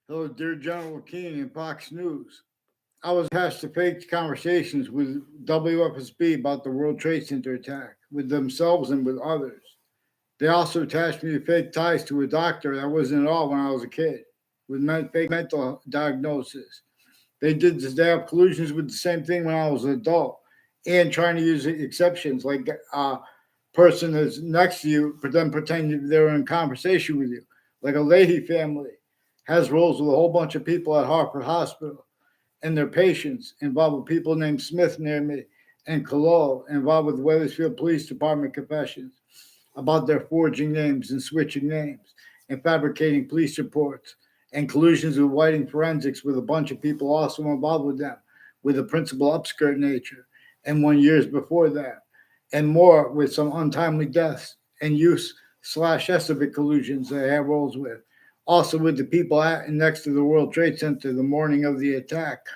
Hello, dear General Keane in Fox News. I was asked to fake conversations with WFSB about the World Trade Center attack, with themselves and with others. They also attached me to fake ties to a doctor that wasn't at all when I was a kid, with fake mental diagnosis. They did this, they have collusions with the same thing when I was an adult, and trying to use exceptions like a person that's next to you, but then pretending they're in conversation with you, like a Leahy family has roles with a whole bunch of people at Hartford Hospital and their patients involved with people named Smith near me and Kalol involved with Weathersfield Police Department confessions about their forging names and switching names and fabricating police reports and collusions with whiting forensics with a bunch of people also involved with them with a principal upskirt nature and 1 years before that and more with some untimely deaths and use slash estimate collusions they have roles with also with the people at and next to the World Trade Center the morning of the attack,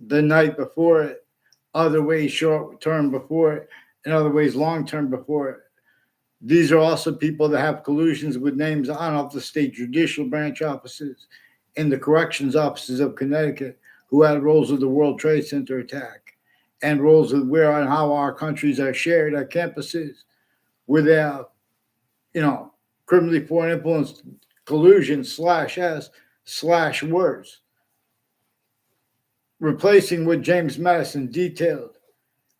the night before it, other ways short term before it, and other ways long term before it. These are also people that have collusions with names on of the state judicial branch offices and the corrections offices of Connecticut who had roles of the World Trade Center attack and roles of where and how our countries are shared at campuses where they have, you know, criminally foreign influence collusion slash S slash words, replacing what James Madison detailed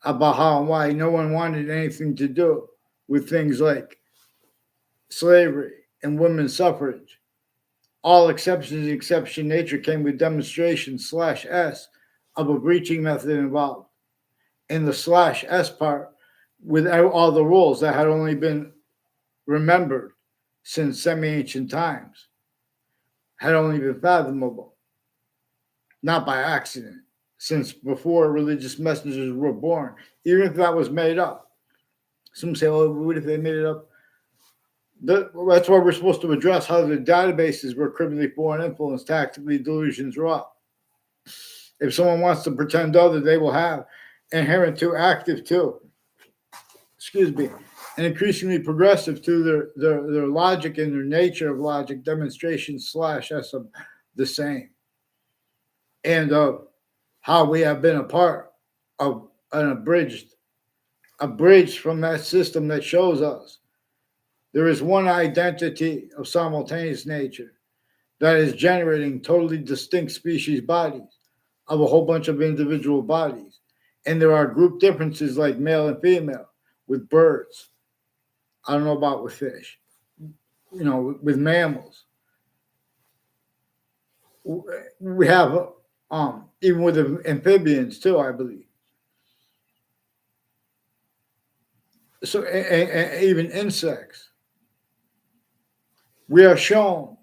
about how and why no one wanted anything to do with things like slavery and women's suffrage. All exceptions, the exception nature came with demonstration slash S of a breaching method involved. In the slash S part, without all the rules that had only been remembered since semi ancient times, had only been fathomable, not by accident, since before religious messengers were born, even if that was made up. Some say, oh, what if they made it up? That's why we're supposed to address how the databases were criminally foreign influence, tactically delusions wrought. If someone wants to pretend other, they will have inherent to active to, excuse me, and increasingly progressive to their logic and their nature of logic demonstration slash as the same. And how we have been a part of an abridged from that system that shows us there is one identity of simultaneous nature that is generating totally distinct species bodies of a whole bunch of individual bodies. And there are group differences like male and female with birds. I don't know about with fish, with mammals. We have even with amphibians too, I believe. So and even insects, we are shown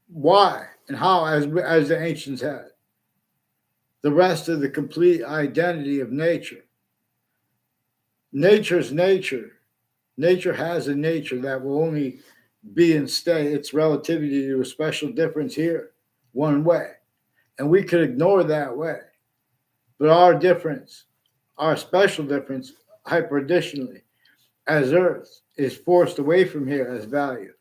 why and how, as the ancients had, the rest of the complete identity of nature. Nature's nature. Nature has a nature that will only be and stay its relativity to a special difference here, one way. And we could ignore that way. But our difference, our special difference, hyper additionally, as Earth is forced away from here as value,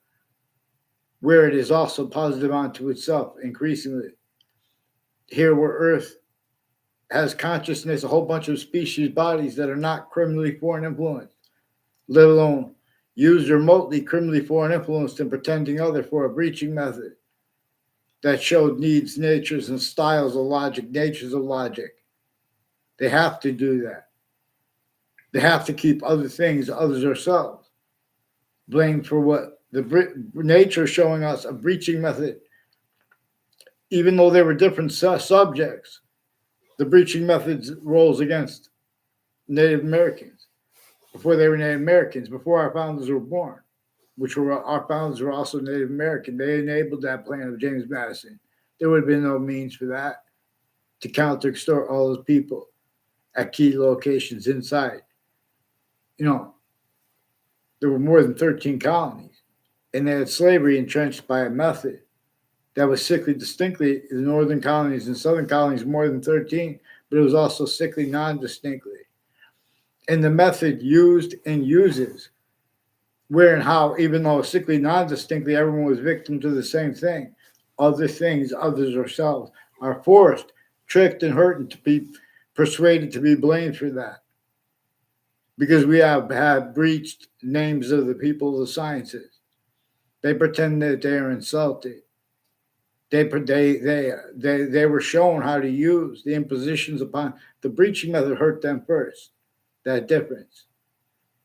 where it is also positive onto itself increasingly. Here, where Earth has consciousness, a whole bunch of species bodies that are not criminally foreign influenced, let alone used remotely criminally foreign influenced and pretending other for a breaching method that showed needs, natures, and styles of logic, natures of logic. They have to do that. They have to keep other things, others ourselves, blamed for what the nature showing us a breaching method, even though they were different subjects. The breaching methods rolls against Native Americans before they were Native Americans, before our founders were born, which were our founders were also Native American. They enabled that plan of James Madison. There would have been no means for that to counter extort all those people at key locations inside. There were more than 13 colonies, and they had slavery entrenched by a method that was sickly distinctly in the northern colonies and southern colonies more than 13, but it was also sickly non-distinctly. And the method used and uses where and how, even though sickly non-distinctly, everyone was victim to the same thing, other things, others, ourselves, are forced, tricked, and hurt, and to be persuaded to be blamed for that because we have breached names of the people of the sciences. They pretend that they are insulted. They were shown how to use the impositions upon the breaching method hurt them first. That difference.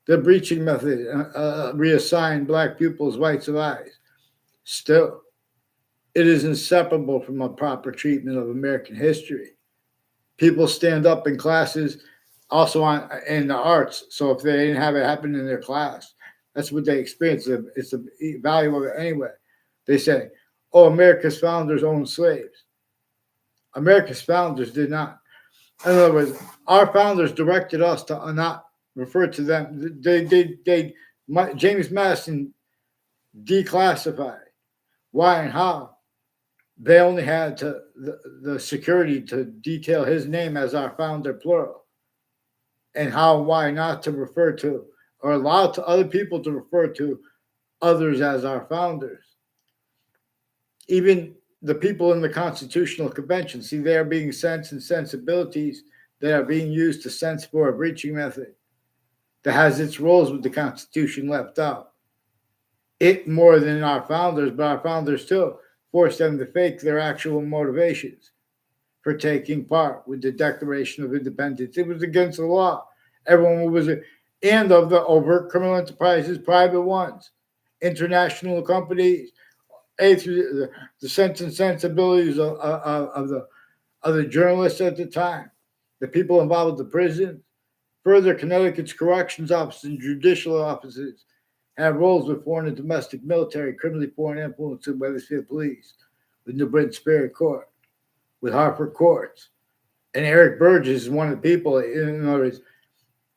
The breaching method reassigned black pupils whites of eyes. Still, it is inseparable from a proper treatment of American history. People stand up in classes, also in the arts. So if they didn't have it happen in their class, that's what they experience. It's the value of it anyway. They say, "Oh, America's founders owned slaves." America's founders did not. In other words, our founders directed us to not refer to them. James Madison declassified. Why and how? They only had the security to detail his name as our founder, plural, and how, why not to refer to or allow to other people to refer to others as our founders. Even the people in the Constitutional Convention, see, they are being sense and sensibilities that are being used to sense for a breaching method that has its roles with the Constitution left out. It more than our founders, but our founders too, forced them to fake their actual motivations for taking part with the Declaration of Independence. It was against the law. Everyone was, and of the overt criminal enterprises, private ones, international companies, the sense and sensibilities of the journalists at the time, the people involved with the prison. Further, Connecticut's corrections offices and judicial offices have roles with foreign and domestic military, criminally foreign influence in Wethersfield Police, with New Britain Superior Court, with Hartford Courts. And Eric Burgess is one of the people, in other words,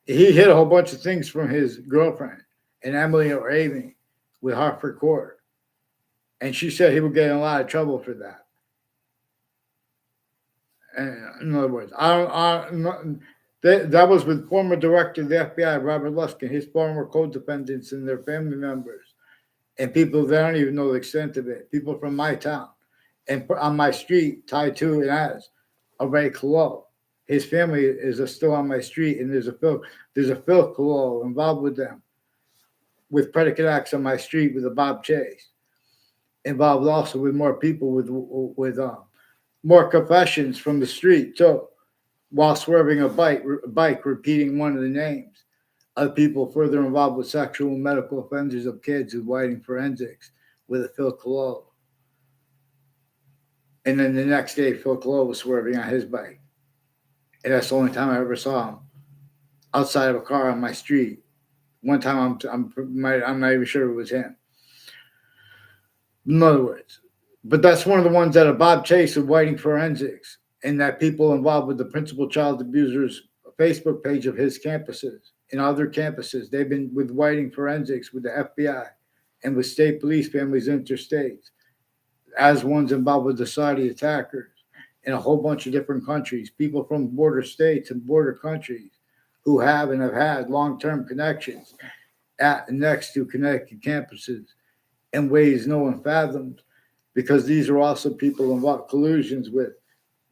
he hid a whole bunch of things from his girlfriend, and Emily or Amy, with Hartford Court. And she said he would get in a lot of trouble for that. And in other words, that was with former director of the FBI, Robert Luskin, his former co-defendants and their family members, and people that don't even know the extent of it. People from my town and on my street, tied to and as a Ray Collo. His family is still on my street, and there's a Phil Collo involved with them, with predicate acts on my street with a Bob Chase, involved also with more people with more confessions from the street too, while swerving a bike, repeating one of the names of people further involved with sexual and medical offenders of kids with whiting forensics with a Phil Collo. And then the next day, Phil Collo was swerving on his bike. And that's the only time I ever saw him outside of a car on my street. One time, I'm not even sure it was him. In other words, but that's one of the ones that are Bob Chase of Whiting Forensics, and that people involved with the principal child abusers Facebook page of his campuses and other campuses. They've been with Whiting Forensics, with the FBI, and with state police families interstates, as ones involved with the Saudi attackers in a whole bunch of different countries, people from border states and border countries who have and have had long-term connections at and next to Connecticut campuses in ways no one fathomed, because these are also people involved collusions with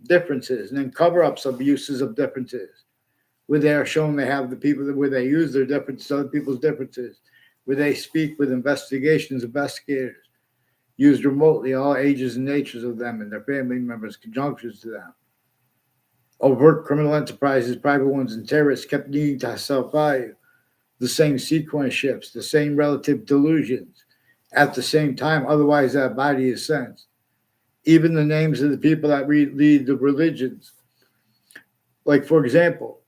differences and then cover-ups of uses of differences, where they are shown they have the people where they use their differences, other people's differences, where they speak with investigators, used remotely all ages and natures of them and their family members, conjunctions to them. Overt criminal enterprises, private ones, and terrorists kept needing to self-value, the same sequence shifts, the same relative delusions at the same time, otherwise that body is sensed. Even the names of the people that lead the religions. Like, for example,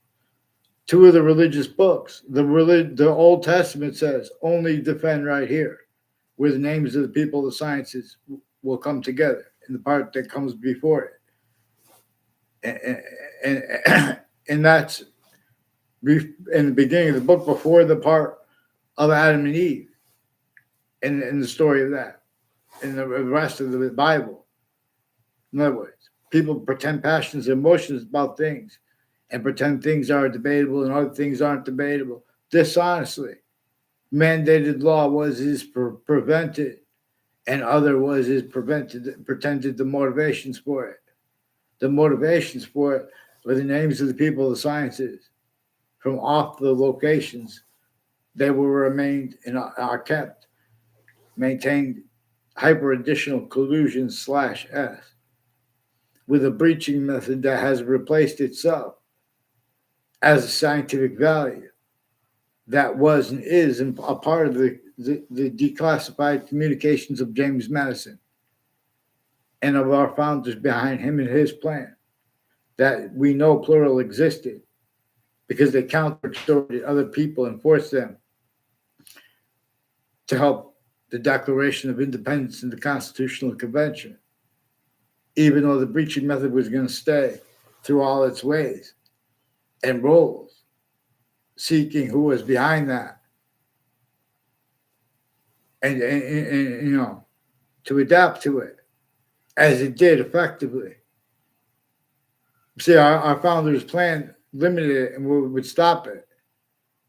two of the religious books, the Old Testament says, only defend right here, where the names of the people of the sciences will come together in the part that comes before it. And that's in the beginning of the book before the part of Adam and Eve and the story of that and the rest of the Bible. In other words, people pretend passions and emotions about things and pretend things are debatable and other things aren't debatable dishonestly. Mandated law is prevented and other was his pretended the motivations for it. The motivations for it were the names of the people of the sciences from off the locations they will remained and are kept, maintained hyper additional collusion slash S with a breaching method that has replaced itself as a scientific value that was and is a part of the declassified communications of James Madison and of our founders behind him and his plan that we know plural existed because they counter-extorted other people and forced them to help the Declaration of Independence and the Constitutional Convention, even though the breaching method was going to stay through all its ways and roles, seeking who was behind that. And you know, to adapt to it as it did effectively. See, our founders' plan limited it and would stop it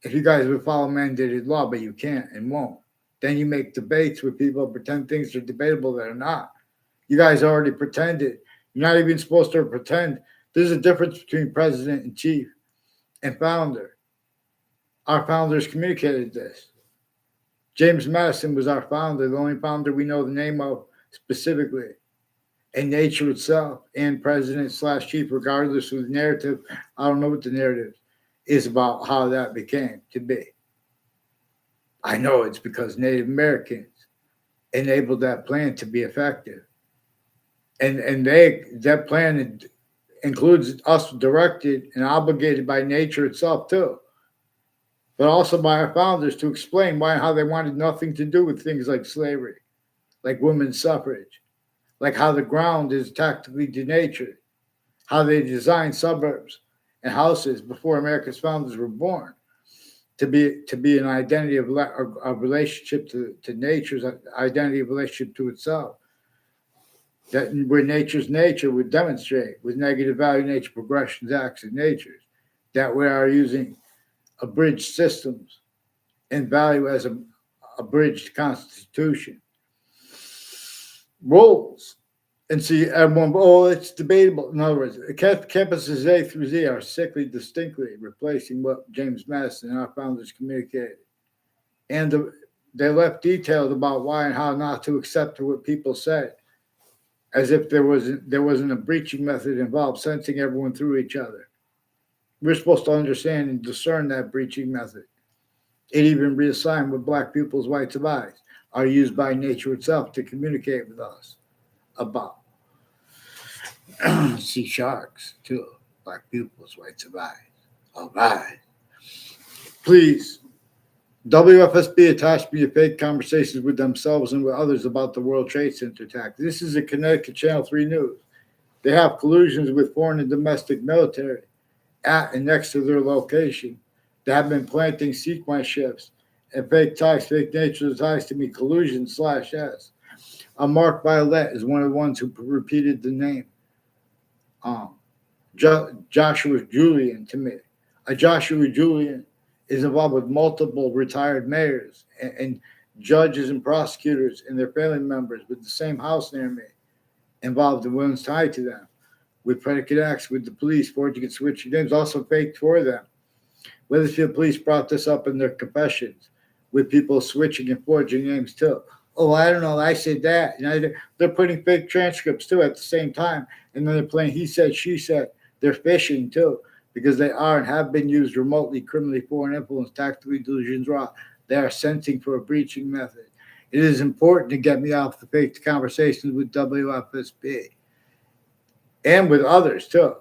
if you guys would follow mandated law, but you can't and won't. Then you make debates where people pretend things are debatable that are not. You guys already pretended. You're not even supposed to pretend. There's a difference between president and chief and founder. Our founders communicated this. James Madison was our founder, the only founder we know the name of specifically. And nature itself and president slash chief, regardless of the narrative, I don't know what the narrative is about how that became to be. I know it's because Native Americans enabled that plan to be effective. And that plan includes us directed and obligated by nature itself too, but also by our founders to explain why and how they wanted nothing to do with things like slavery, like women's suffrage, like how the ground is tactically denatured, how they designed suburbs and houses before America's founders were born to be an identity of relationship to nature's identity of relationship to itself. That where nature's nature would demonstrate with negative value nature progressions, acts of natures, that we are using abridged systems and value as a abridged constitution. Roles. And see, everyone, oh, it's debatable. In other words, campuses A through Z are sickly distinctly replacing what James Madison and our founders communicated. And they left details about why and how not to accept what people said, as if there wasn't a breaching method involved, sensing everyone through each other. We're supposed to understand and discern that breaching method. It even reassigned what black pupils' whites of eyes are used by nature itself to communicate with us about. Sea sharks, too. Black pupils, whites of eyes. All right. Please, WFSB attached me to fake conversations with themselves and with others about the World Trade Center attack. This is a Connecticut Channel 3 News. They have collusions with foreign and domestic military at and next to their location. They have been planting sequence shifts and fake ties, fake nature ties to me, collusion slash S. Mark Violet is one of the ones who repeated the name. Joshua Julian to me. Joshua Julian is involved with multiple retired mayors and judges and prosecutors and their family members with the same house near me, involved in ones tied to them, with predicate acts with the police, forging and switching names, also faked for them. Weathersfield police brought this up in their confessions, with people switching and forging names too. Oh, I don't know, I said that. You know, they're putting fake transcripts too at the same time, and then they're playing he said, she said. They're phishing too, because they are and have been used remotely, criminally, foreign influence, tactically, delusions raw. They are sensing for a breaching method. It is important to get me off the fake conversations with WFSB and with others too.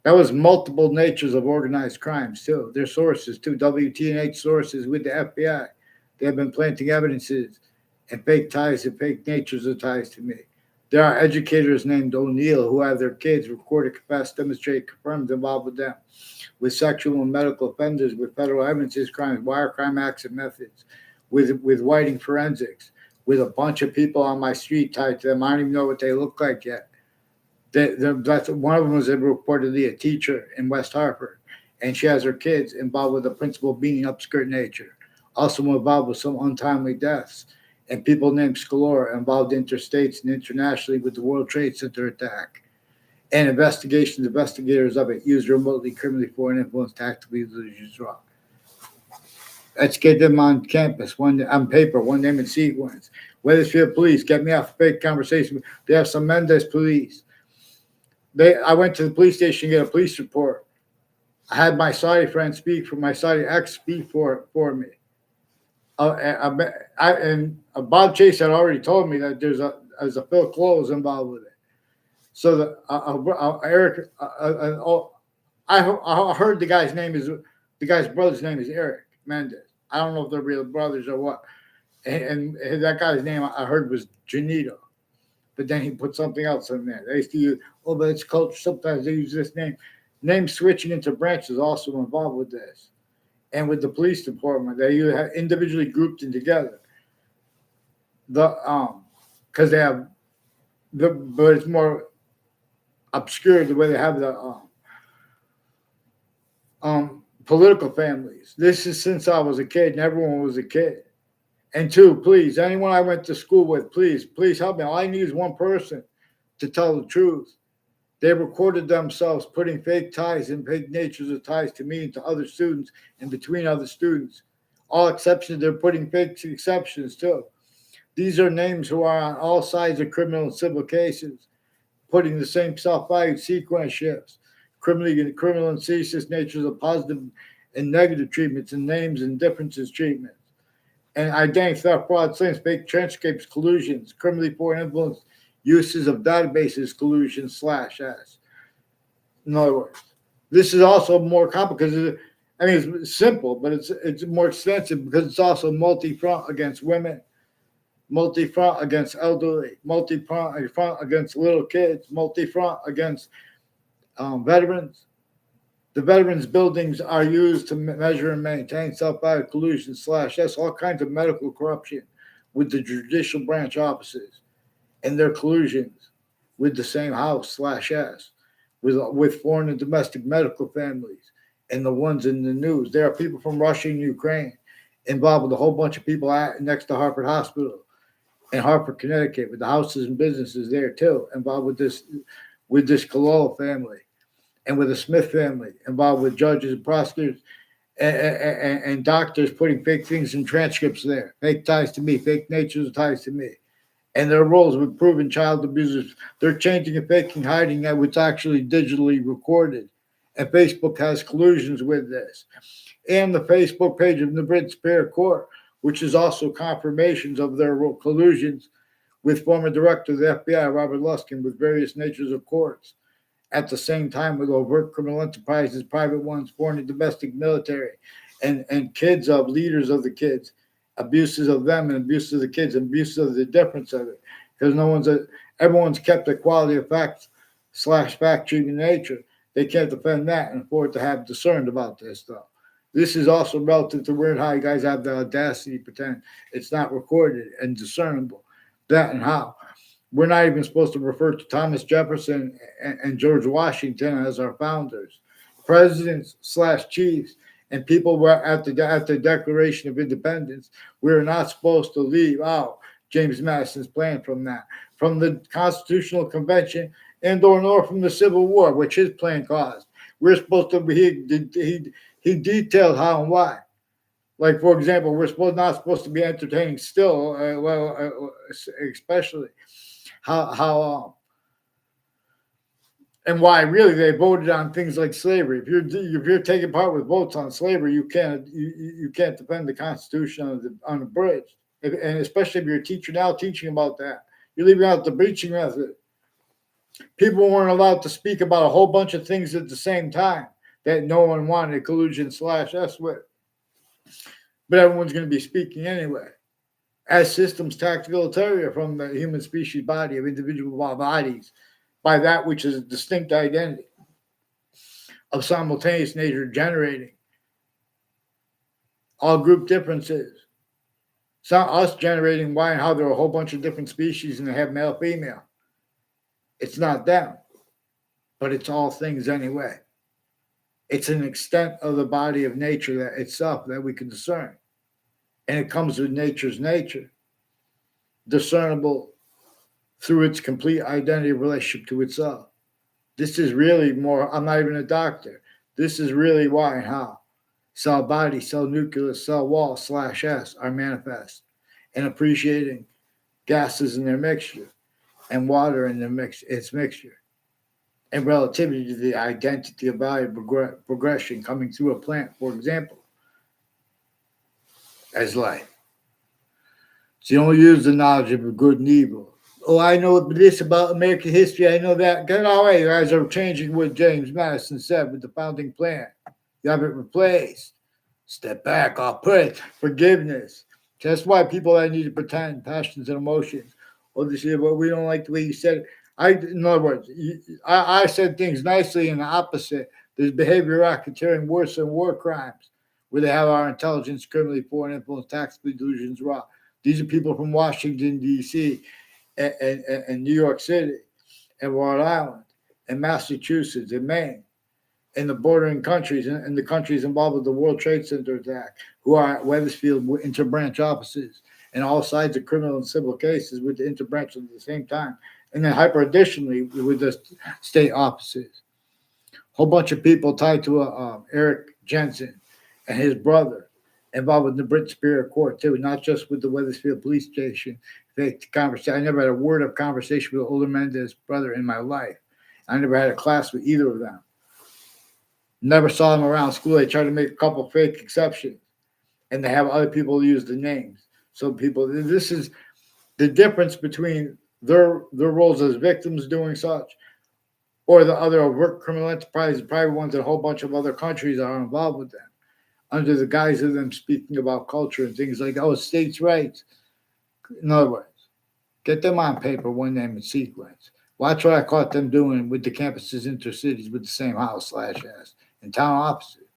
That was multiple natures of organized crimes too. Their sources too, WTNH sources with the FBI. They have been planting evidences and fake ties and fake natures of ties to me. There are educators named O'Neill who have their kids recorded, confessed, demonstrate, confirmed, involved with them, with sexual and medical offenders, with federal evidences, crimes, wire crime acts and methods, with whiting forensics, with a bunch of people on my street tied to them. I don't even know what they look like yet. That's one of them was reportedly a teacher in West Hartford, and she has her kids involved with a principal beating up skirt nature. Also involved with some untimely deaths and people named Scalora involved interstates and internationally with the World Trade Center attack. And investigators of it used remotely criminally foreign influence tactically use drug. Let's get them on campus, one on paper, one name in sequence. Wethersfield police, get me off a fake conversation. They have some Mendez police. I went to the police station to get a police report. I had my Saudi friend speak for my Saudi ex speak for me. And Bob Chase had already told me that there's a Phil Close involved with it. So Eric, I heard the guy's brother's name is Eric Mendez. I don't know if they're real brothers or what. And that guy's name I heard was Janito, but then he put something else in there. They used to use, but it's culture. Sometimes they use this name. Name switching into branches also involved with this, and with the police department, they have individually grouped in together. Because they have but it's more obscure the way they have the political families. This is since I was a kid, and everyone was a kid. And two, please, anyone I went to school with, please help me. All I need is one person to tell the truth. They recorded themselves putting fake ties and fake natures of ties to me and to other students and between other students. All exceptions, they're putting fake exceptions too. These are names who are on all sides of criminal and civil cases, putting the same self-valued sequence shifts, criminal and ceaseless natures of positive and negative treatments and names and differences treatments. And identity theft, fraud, slings, fake transcripts, collusions, criminally foreign influence, uses of databases, collusion /s. In other words, this is also more complicated. I mean, it's simple, but it's more extensive because it's also multi-front against women, multi-front against elderly, multi-front against little kids, multi-front against veterans. The veterans buildings are used to measure and maintain self-value collusion /s, all kinds of medical corruption with the judicial branch offices and their collusions with the same house /s, with foreign and domestic medical families and the ones in the news. There are people from Russia and Ukraine involved with a whole bunch of people next to Hartford Hospital in Hartford, Connecticut, with the houses and businesses there too, involved with this Kalol family. And with the Smith family, involved with judges and prosecutors and doctors putting fake things in transcripts there, fake ties to me, fake natures ties to me. And their roles with proven child abusers, they're changing and faking, hiding that what's actually digitally recorded. And Facebook has collusions with this. And the Facebook page of the British Superior Court, which is also confirmations of their collusions with former director of the FBI, Robert Luskin, with various natures of courts. At the same time, with overt criminal enterprises, private ones, foreign and domestic military, and kids of leaders of the kids, abuses of them and abuses of the kids, and abuses of the difference of it. Because everyone's kept the quality of fact treatment nature. They can't defend that and afford to have discerned about this stuff. This is also relative to weird how you guys have the audacity to pretend it's not recorded and discernible. That and how. We're not even supposed to refer to Thomas Jefferson and George Washington as our founders, presidents /chiefs, and people were at the Declaration of Independence. We're not supposed to leave out James Madison's plan from the Constitutional Convention nor from the Civil War, which his plan caused. We're supposed to he detailed how and why. Like, for example, we're not supposed to be entertaining still, especially how and why really they voted on things like slavery. If you're taking part with votes on slavery, you can't defend the Constitution unabridged. And especially if you're a teacher now teaching about that, you're leaving out the breaching method. People weren't allowed to speak about a whole bunch of things at the same time that no one wanted collusion /s with. But everyone's going to be speaking anyway. As systems tactical area from the human species body of individual bodies by that which is a distinct identity of simultaneous nature generating all group differences. It's not us generating why and how there are a whole bunch of different species and they have male, female. It's not them, but it's all things anyway. It's an extent of the body of nature that itself that we can discern. And it comes with nature's nature. discernible through its complete identity relationship to itself. This is really more, I'm not even a doctor. This is really why and how cell body, cell nucleus, cell wall slash S are manifest and appreciating gases in their mixture and water in its mixture and relativity to the identity of value progression coming through a plant, for example, as life. So you don't use the knowledge of good and evil. Oh, I know this about American history. I know that. Get all right. You guys are changing what James Madison said with the founding plan. You have it replaced. Step back. I'll put it. Forgiveness. That's why people that need to pretend passions and emotions. Oh, they say, well, we don't like the way you said it. In other words, I said things nicely and the opposite. There's behavior racketeering worse than war crimes, where they have our intelligence, criminally, foreign influence, tactical delusions raw. These are people from Washington, D.C., and New York City, and Rhode Island, and Massachusetts, and Maine, and the bordering countries, and the countries involved with the World Trade Center attack, who are at Wethersfield interbranch offices, and all sides of criminal and civil cases with the interbranch at the same time. And then hyper additionally with the state offices. Whole bunch of people tied to Eric Jensen and his brother involved with the Brit Superior Court too, not just with the Wethersfield Police Station. I never had a word of conversation with older Mendez brother in my life. I never had a class with either of them. Never saw them around school. They tried to make a couple fake exceptions, and they have other people use the names. So people, this is the difference between their roles as victims doing such, or the other overt criminal enterprises, private ones, and a whole bunch of other countries are involved with them, under the guise of them speaking about culture and things like, oh, states' rights. In other words, get them on paper, one name and sequence. Watch what I caught them doing with the campuses intercities with the same house slash S and town offices.